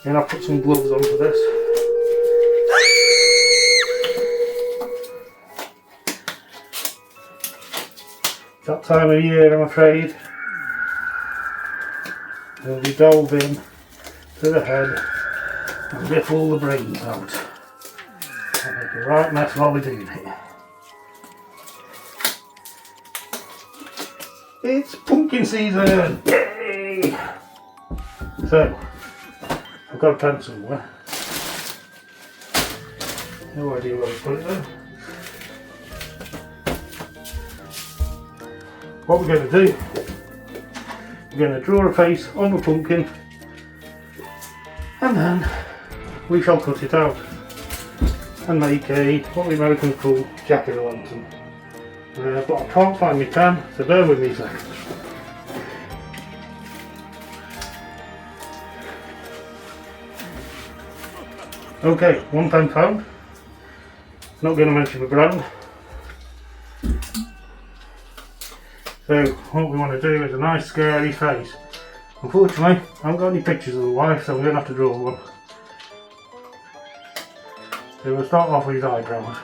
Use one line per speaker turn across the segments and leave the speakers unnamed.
And I'll put some gloves on for this. That time of year, I'm afraid, we'll be delved in to the head and rip all the brains out. And make a right mess while we're doing it. It's pumpkin season! Yay! So, I've got a pen somewhere. No idea where to put it though. What we're going to do, we're going to draw a face on the pumpkin and then we shall cut it out and make a, what the Americans call, jack-o'-lantern. But I can't find my pen, so bear with me a second. Okay, one pen found. Not going to mention the brand. So what we want to do is a nice scary face. Unfortunately, I haven't got any pictures of the wife, so we're going to have to draw one. So we'll start off with his eyebrows.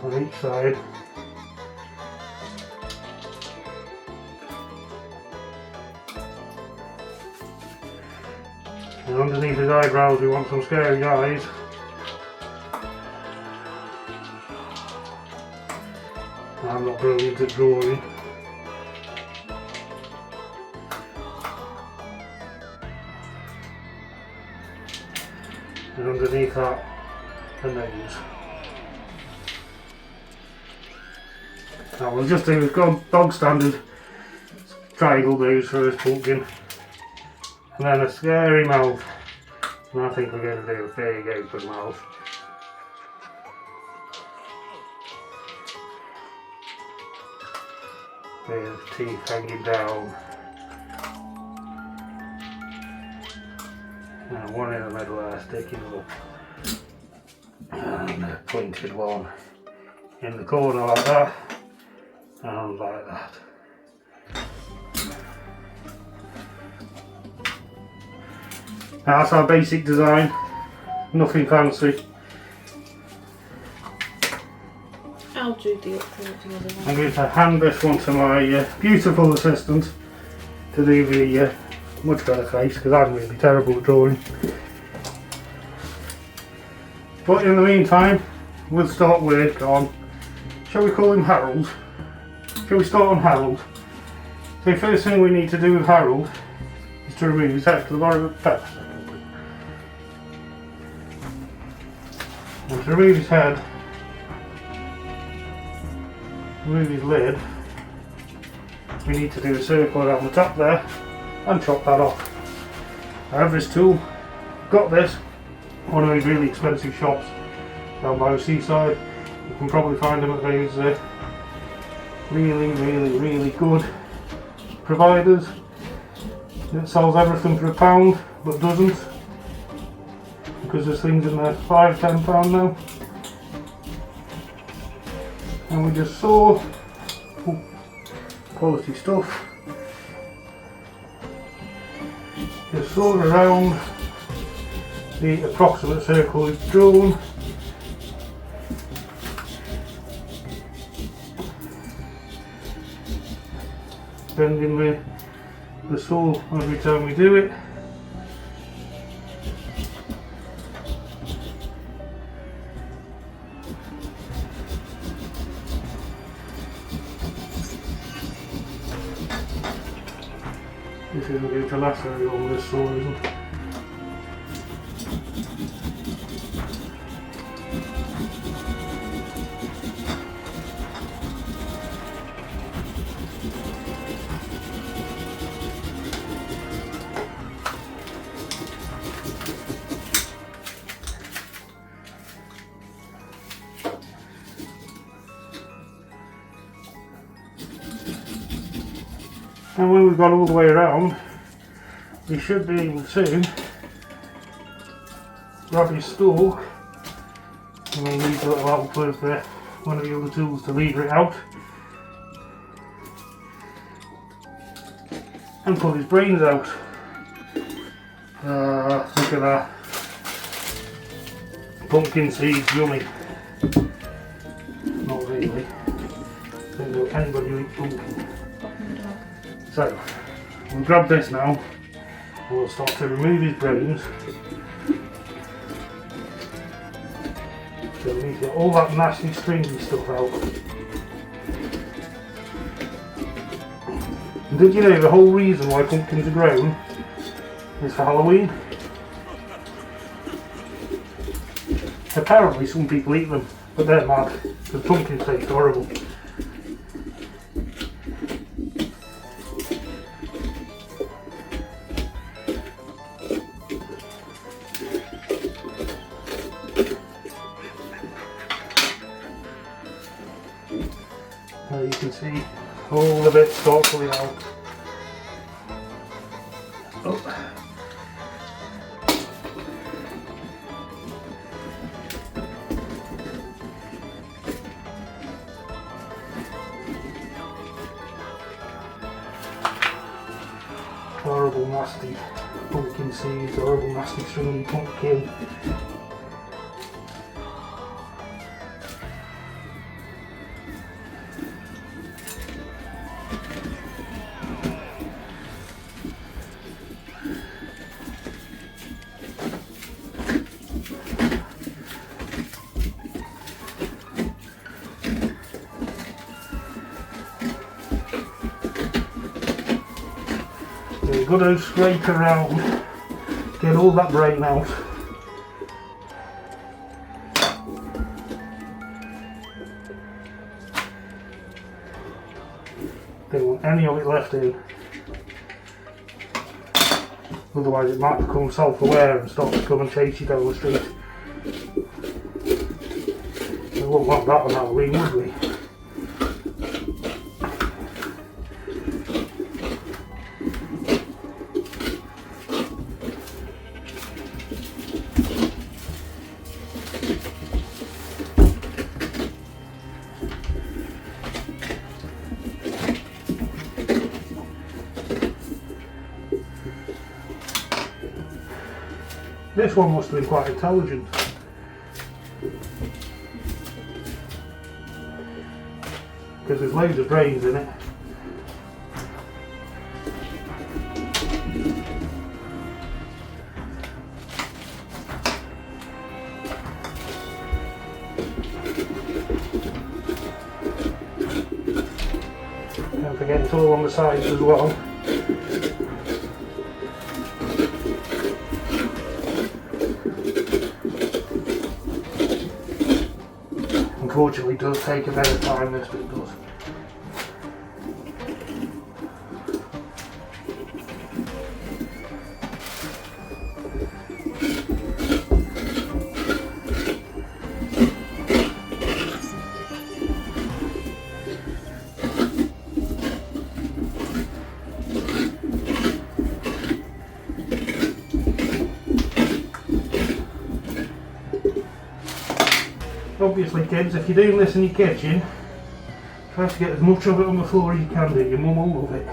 On each side. And underneath his eyebrows we want some scary eyes. I'm not brilliant at drawing. And underneath that, a nose. Now we'll just do a dog standard triangle nose for this pumpkin. And then a scary mouth. And I think we're going to do a big open mouth. With teeth hanging down. And one in the middle there sticking up. And a pointed one in the corner like that. And like that. That's our basic design, nothing fancy.
I'll do the other one.
I'm going to hand this one to my beautiful assistant to do the much better face, because I'm really terrible at drawing. But in the meantime, we'll start work on, shall we call him Harold? Shall we start on Harold? So the first thing we need to do with Harold is to remove his head to the bottom of the pepper. And to remove his head, remove his lid, we need to do a circle around the top there and chop that off. I have this tool, got this, one of those really expensive shops down by the seaside. You can probably find them at those really good providers that sells everything for £1 but doesn't. Because there's things in there £5–10 now. And we just saw quality stuff. Just saw around the approximate circle we've drawn. Bending the saw every time we do it. This isn't going to last very long, this saw isn't. And when we've got all the way around, we should be able to grab his stalk, and we'll need a little help with one of the other tools to lever it out. and pull his brains out. Look at that. Pumpkin seeds, yummy. Not really. Don't know anybody who eats pumpkin. So, we'll grab this now. We'll start to remove his brains. So we need to get all that nasty stringy stuff out. And did you know the whole reason why pumpkins are grown is for Halloween? Apparently some people eat them, but they're mad, because pumpkins taste horrible. Now you can see all the bits start coming out. Oh. Horrible nasty pumpkin seeds, horrible nasty stringy pumpkin. You've got to scrape around, get all that brain out. Don't want any of it left in. Otherwise it might become self-aware and start to come and chase you down the street. We wouldn't want that on Halloween, would we? This one must have been quite intelligent. Because there's loads of brains in it. Don't forget it's all on the sides as well. Unfortunately, it does take a bit of time, this bit does. Obviously kids, if you're doing this in your kitchen, try to get as much of it on the floor as you can do, your mum will love it.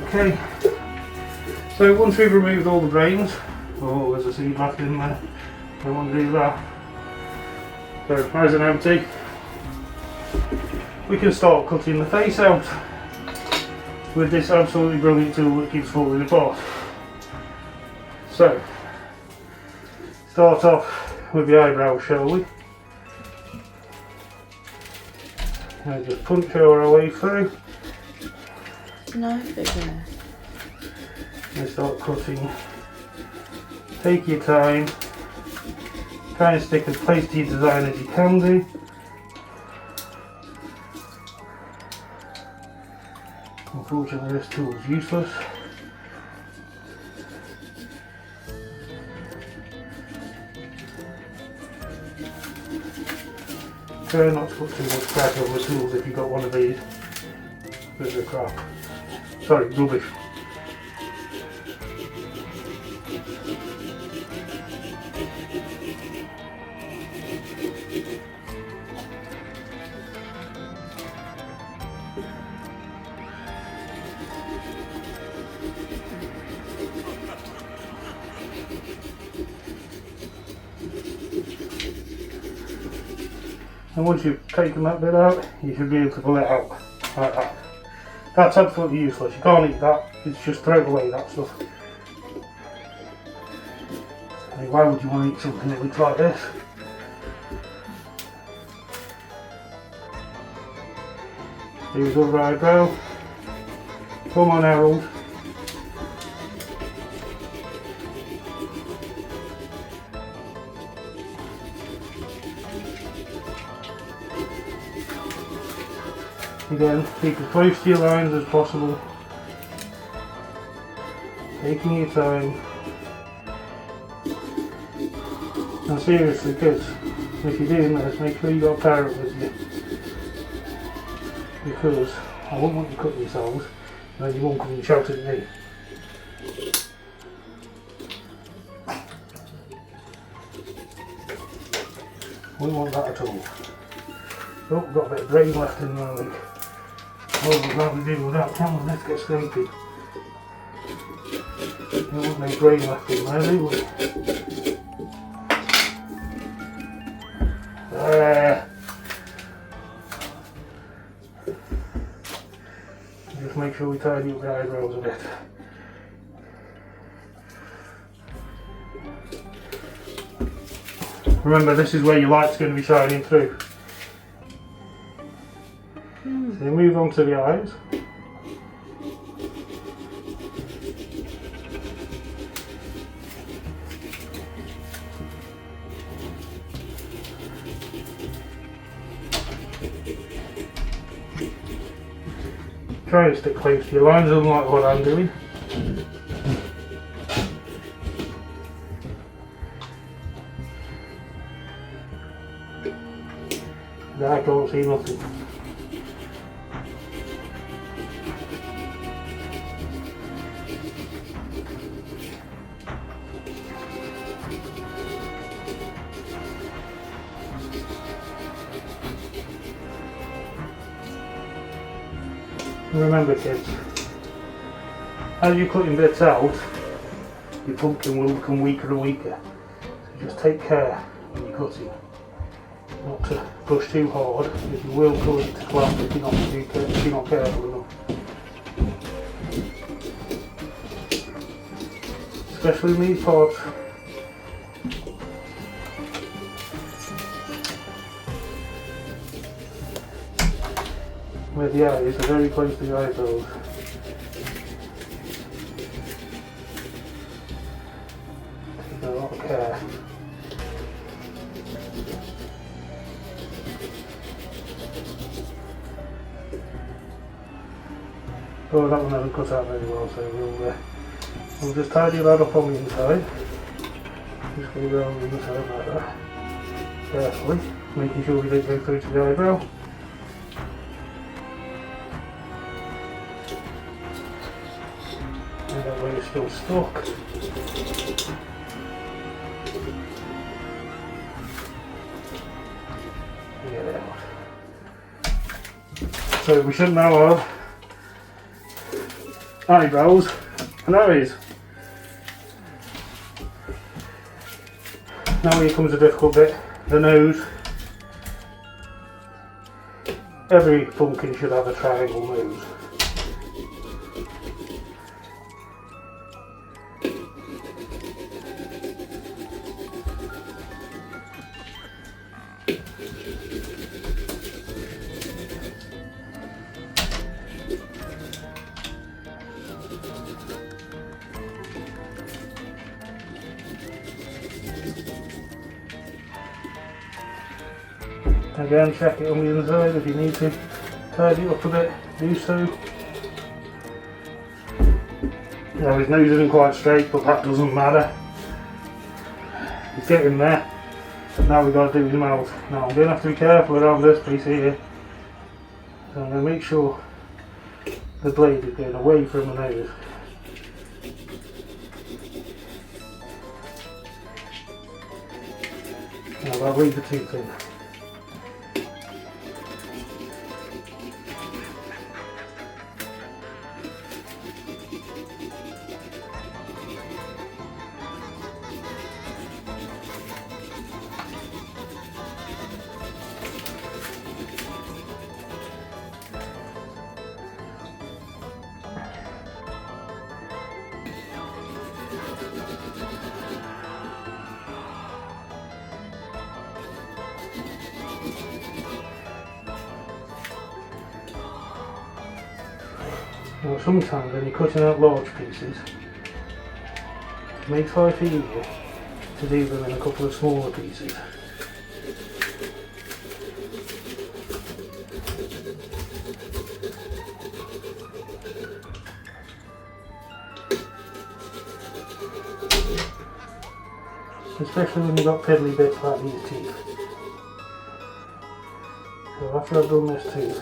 Okay, so once we've removed all the brains, oh there's a seed left in there, don't want to do that. So nice and empty, we can start cutting the face out with this absolutely brilliant tool that keeps falling apart. So, start off with the eyebrows, shall we? And just punch our way through.
Knife it there.
And start cutting. Take your time. Try and stick as close to your design as you can do. Unfortunately this tool is useless. Try not to put too much pressure on the tools if you've got one of these. Bit of crap. Sorry, rubbish. And once you've taken that bit out, you should be able to pull it out like that. That's absolutely useless. You can't eat that. It's just throw away that stuff. I mean, why would you want to eat something that looks like this? Here's other eyebrow. Come on, Harold. Again, keep as close to your lines as possible. Taking your time. And seriously, kids, if you're doing this, make sure you got a parent with you. Because I won't want you cutting yourselves, and then you won't come and shout at me. Wouldn't want that at all. Oh, got a bit of brain left in my leg. Oh, we'll probably do without camera, let's get scraping. Don't want no brain left in there, do we? There. Just make sure we tidy up the eyebrows a bit. Remember, this is where your light's going to be shining through. So you move on to the eyes. Try to stick close to your lines, unlike what I'm doing. I can't see nothing. Remember, kids, as you're cutting bits out, your pumpkin will become weaker and weaker. So just take care when you're cutting. Not to push too hard, because you will cause it to clap if you're not careful enough. Especially in these parts. Where the eyes are very close to the eyebrows. Take a lot of care. Oh, that one hasn't cut out very well, so we'll just tidy that up on the inside. Just go around the inside like that. Carefully, making sure we don't go through to the eyebrow. And that way it's still stuck. Get it out. So we should now have eyebrows and eyes. Now here comes the difficult bit, the nose. Every pumpkin should have a triangle nose. Again, check it on the inside if you need to tidy it up a bit, do so. Now his nose isn't quite straight, but that doesn't matter. He's getting there. Now we've got to do his mouth. Now I'm going to have to be careful around this piece here. So I'm going to make sure the blade is going away from the nose. Now I'll leave the tooth in. Now sometimes when you're cutting out large pieces, it makes life easier to do them in a couple of smaller pieces. Especially when you've got piddly bits like these teeth. So after I've done this tooth,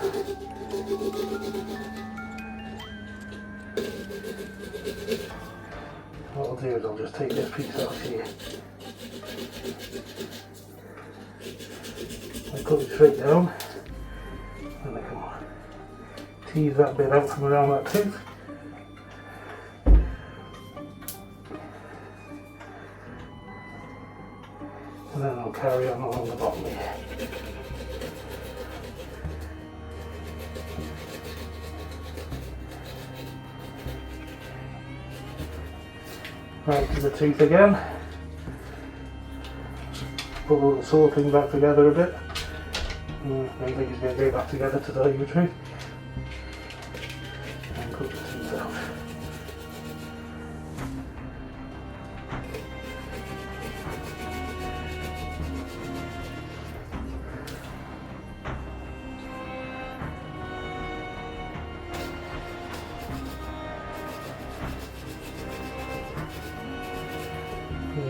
what I'll do is I'll just take this piece off here. I cut it straight down and I can tease that bit out from around that tooth. And then I'll carry on along the bottom here. Right to the tooth again. Put the little saw thing back together a bit. I don't think it's going to go back together to tell you the truth. And cut the tooth out.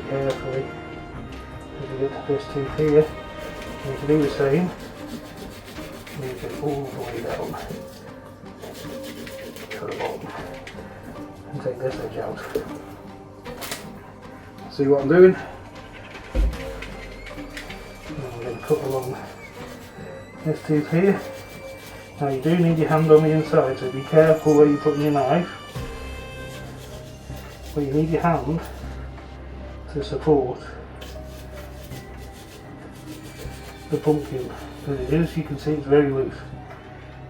Carefully as you get to this tooth here, you can do the same, move it all the way down to the bottom and take this edge out. See what I'm doing? And I'm going to cut along this tooth here. Now you do need your hand on the inside, so be careful where you're putting your knife, but you need your hand to support the pumpkin, because it is, you can see it's very loose.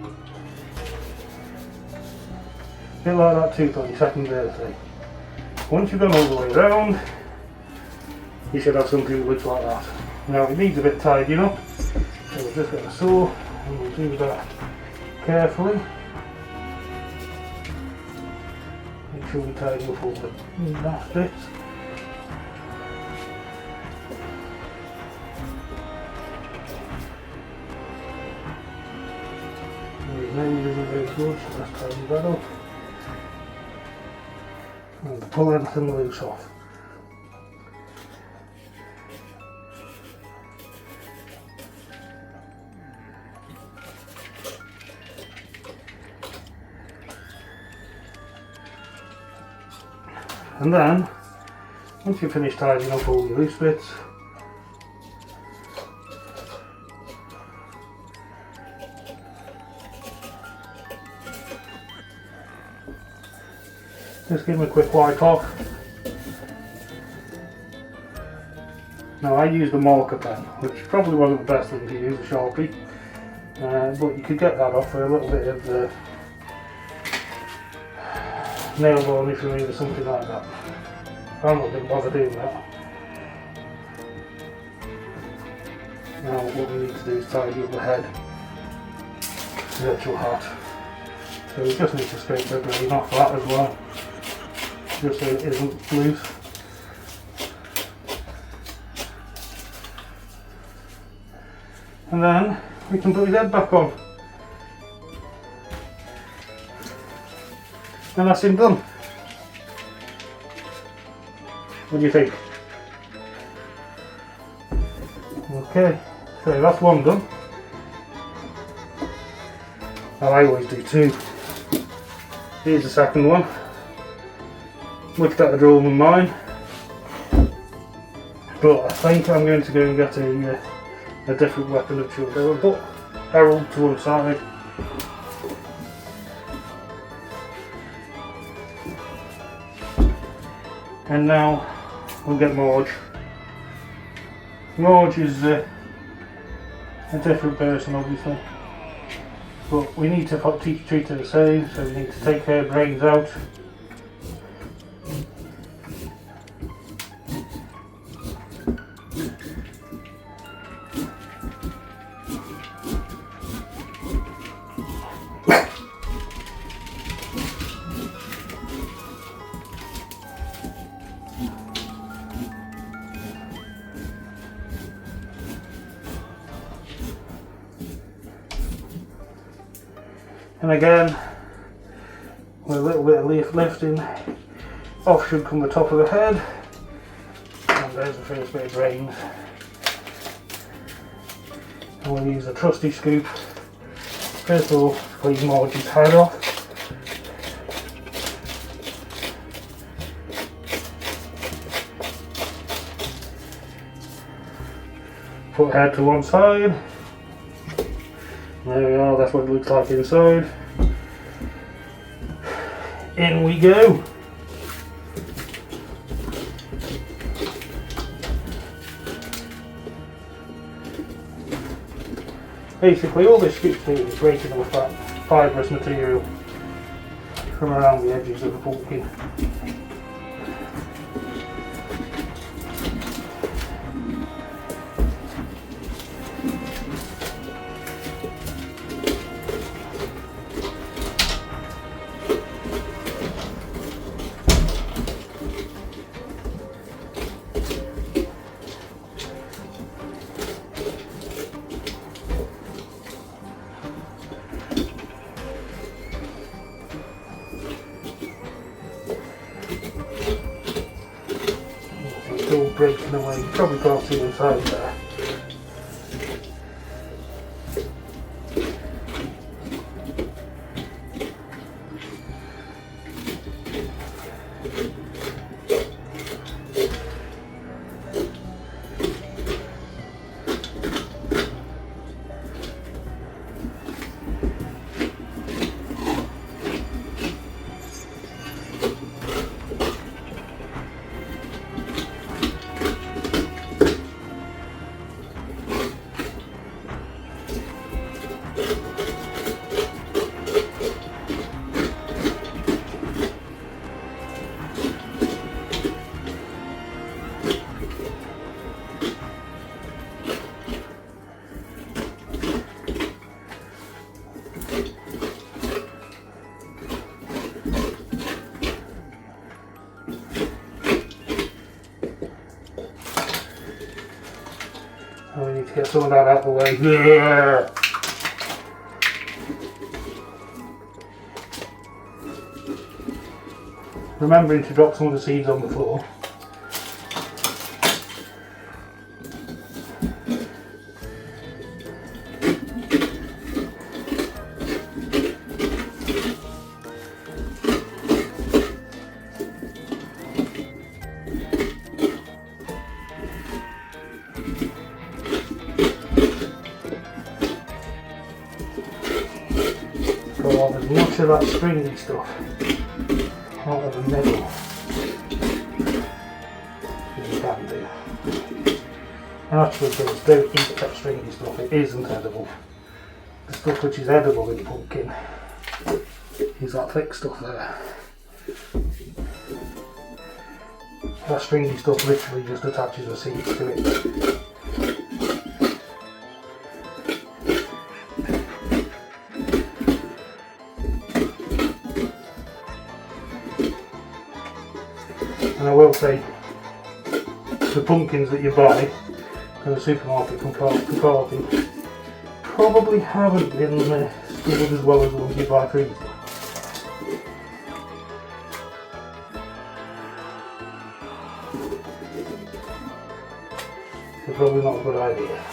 A bit like that tooth on your second birthday. Once you've gone all the way around, you should have something that looks like that. Now it needs a bit tidying up, so we'll just get a saw and we'll do that carefully. Make sure we tidy up all the last bits. Maybe isn't very good, so let's tidy that up. And pull anything loose off. And then, once you've finished tidying up all your loose bits, just give them a quick wipe off. Now I used a marker pen, which probably wasn't the best thing to use, a Sharpie, but you could get that off for a little bit of nail varnish or something like that. I'm not going to bother doing that. Now what we need to do is tidy up the head, the actual hat. So we just need to scrape the grain off that as well, just so it isn't loose. And then we can put his head back on. And that's him done. What do you think? Okay, so that's one done. Now I always do two. Here's the second one. Much better drawn than mine. But I think I'm going to go and get a different weapon of choice. So I'll put Harold to one side. And now we'll get Marge. Marge is a different person obviously, but we need to treat her the same, so we need to take her brains out. And again, with a little bit of leaf lifting, off should come the top of the head. And there's the first bit of brains. And we'll use a trusty scoop. First of all, clean Margie's head off. Put head to one side. There we are, that's what it looks like inside. In we go. Basically all this scoop's doing is breaking off that fibrous material from around the edges of the pumpkin. Still breaking away, you probably can't see inside there. And we need to get some of that out of the way. Yeah. Remembering to drop some of the seeds on the floor. Go off as much of that stringy stuff out of the middle as you can do. And actually, kids, don't eat that stringy stuff, it isn't edible. The stuff which is edible in pumpkin is that thick stuff there. That stringy stuff literally just attaches the seeds to it. And I will say, the pumpkins that you buy from the supermarket from Cardiff probably haven't been stored as well as the ones you buy through the store. So probably not a good idea.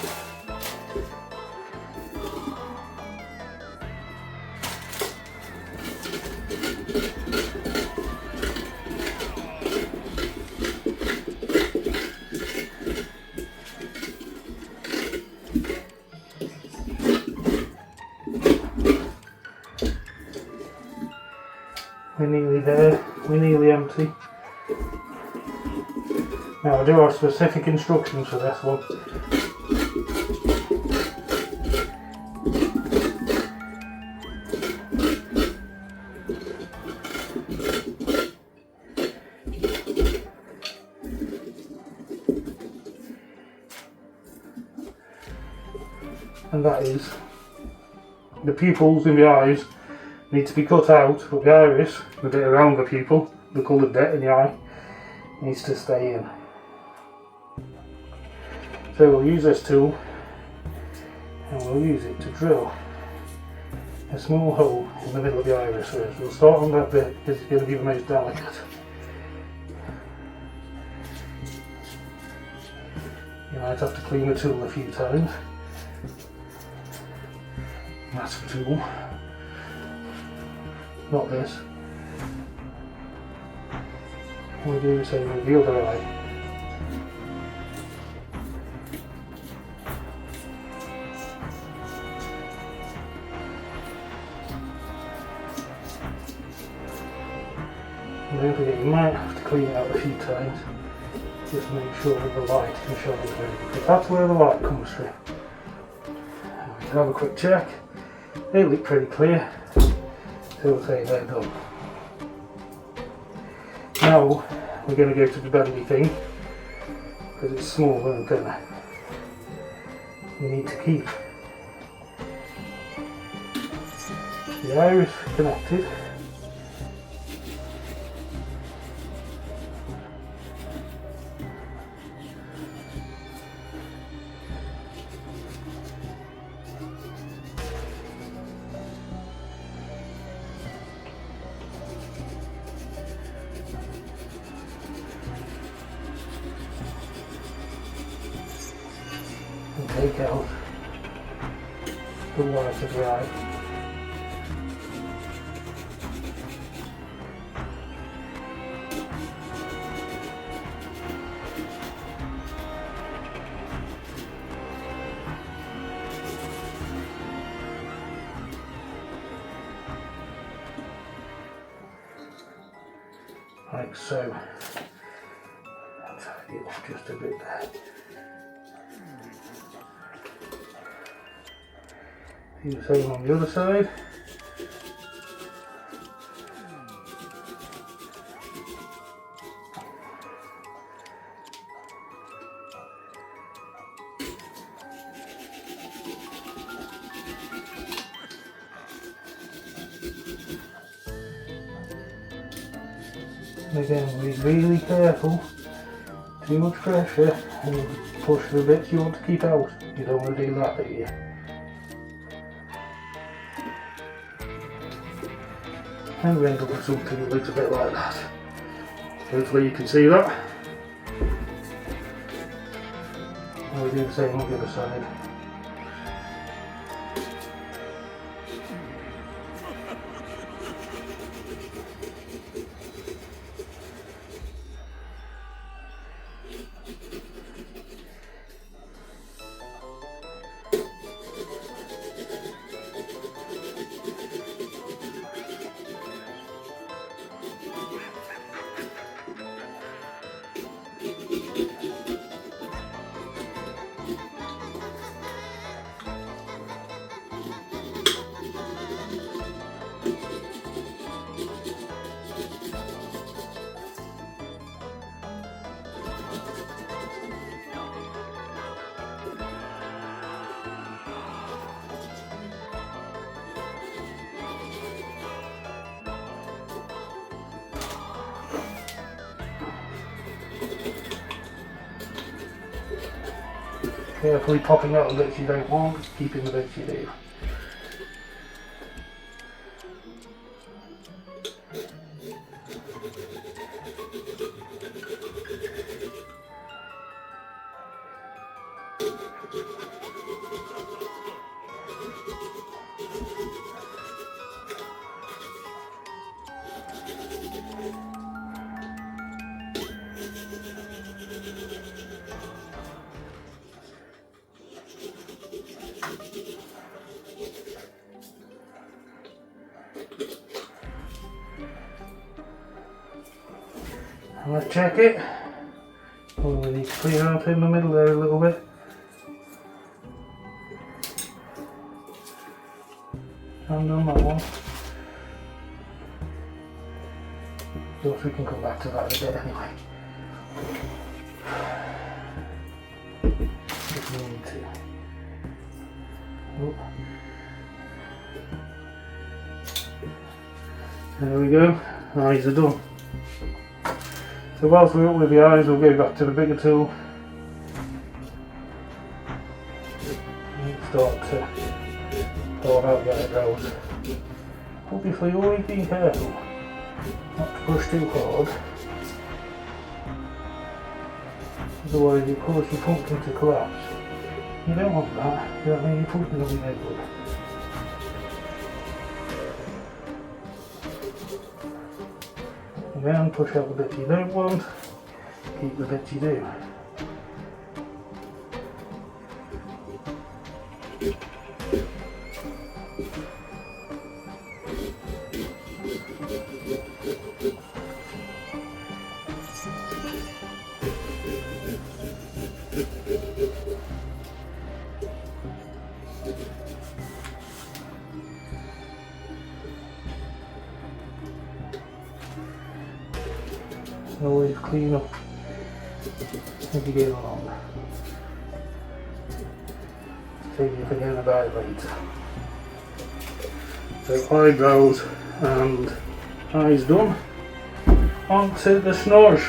We're nearly there, we're nearly empty. Now I do have specific instructions for this one. And that is, the pupils in the eyes need to be cut out, but the iris, the bit around the pupil, the coloured bit in the eye, needs to stay in. So we'll use this tool and we'll use it to drill a small hole in the middle of the iris first. We'll start on that bit because it's going to be the most delicate. You might have to clean the tool a few times. That's the tool. Not this. We'll do the same with the other eye. And don't forget, you might have to clean it out a few times just to make sure that the light can shine through, because that's where the light comes through. And we can have a quick check. They look pretty clear, so we'll say they're done. Now we're going to go to the bendy thing, because it's smaller and thinner. We need to keep the iris connected. And take out the white of the eye. Like so. Tidy it off just a bit there. Do the same on the other side. And again, be really careful. Too much pressure and you push the bits you want to keep out. You don't want to do that, do you? And we end up with something that looks a bit like that. Hopefully you can see that. And we'll do the same on the other side. Carefully popping out the bits you don't want, keeping the bits you do. And let's check it. Oh, we need to clear out in the middle there a little bit. And on that one. So we can come back to that a bit anyway. If we need to. Oh. There we go. Eyes are done. So whilst we're up with the eyes, we'll go back to the bigger tool and start to draw out the eyebrows. obviously always be careful not to push too hard, otherwise it causes your pumpkin to collapse. You don't want that, that means your pumpkin will be no good. Again, push out the bits you don't want, keep the bits you do. Always clean up as you get along. Save you forgetting about it later. So eyebrows and eyes done. On to the snores.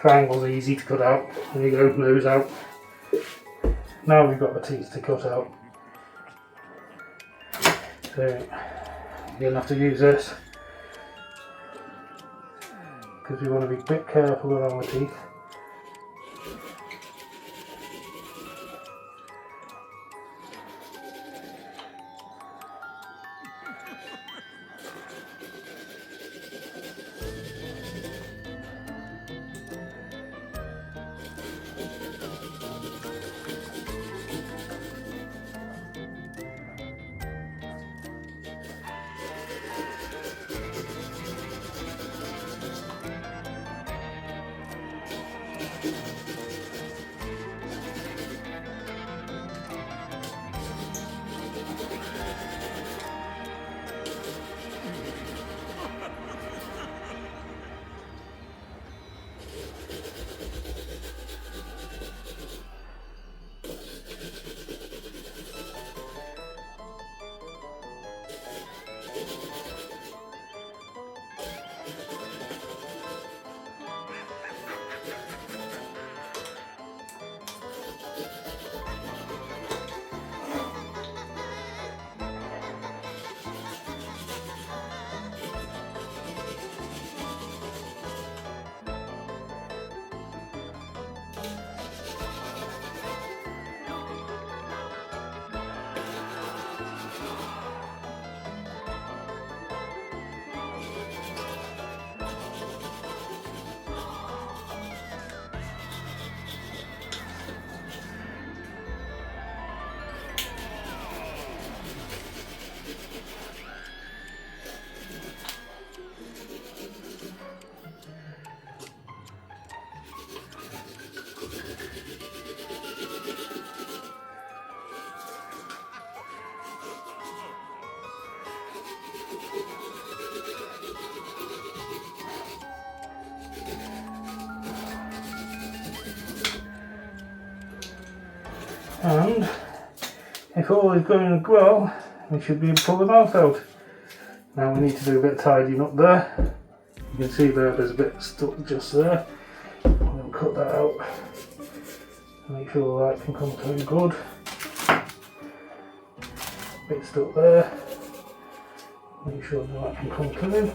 Triangles are easy to cut out. There you go, nose out. Now we've got the teeth to cut out. So you're going to have to use this because we want to be a bit careful around the teeth. And if all is going well, we should be able to pull the mouth out. Now we need to do a bit of tidying up there. You can see there's a bit stuck just there. We'll cut that out. Make sure the light can come through good. Bit stuck there. Make sure the light can come through.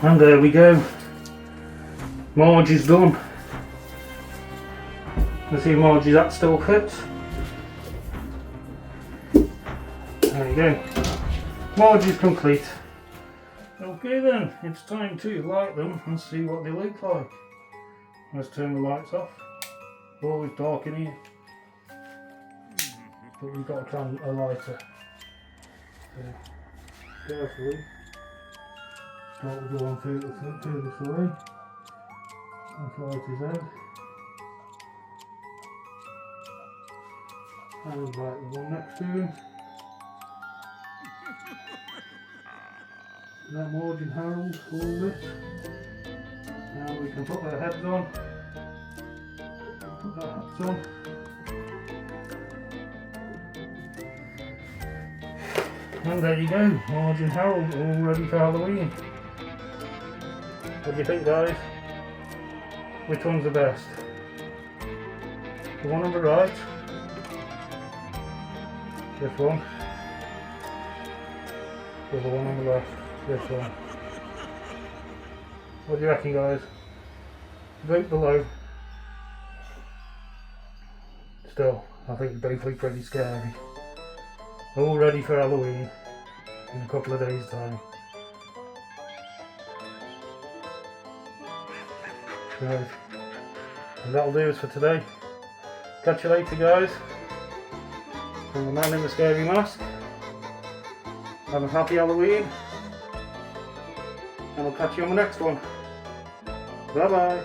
And there we go. Marge is done. Let's see if Margie's that still fits. There you go. Marge is complete. Okay then, it's time to light them and see what they look like. Let's turn the lights off. Always dark in here. But we've got to try a lighter. So, carefully. Start with the one furthest away. Let's light his head. And light the one next to him. That Marge and Harold, all this. Now we can put their heads on. Put their hats on. And there you go, Marge and Harold all ready for Halloween. What do you think, guys? Which one's the best? The one on the right? This one? Or the one on the left? This one? What do you reckon, guys? Vote below. Still, I think both look pretty scary. All ready for Halloween in a couple of days' time. Right. And that'll do us for today. Catch you later, guys. From the man in the scary mask. Have a happy Halloween. And I'll catch you on the next one. Bye bye.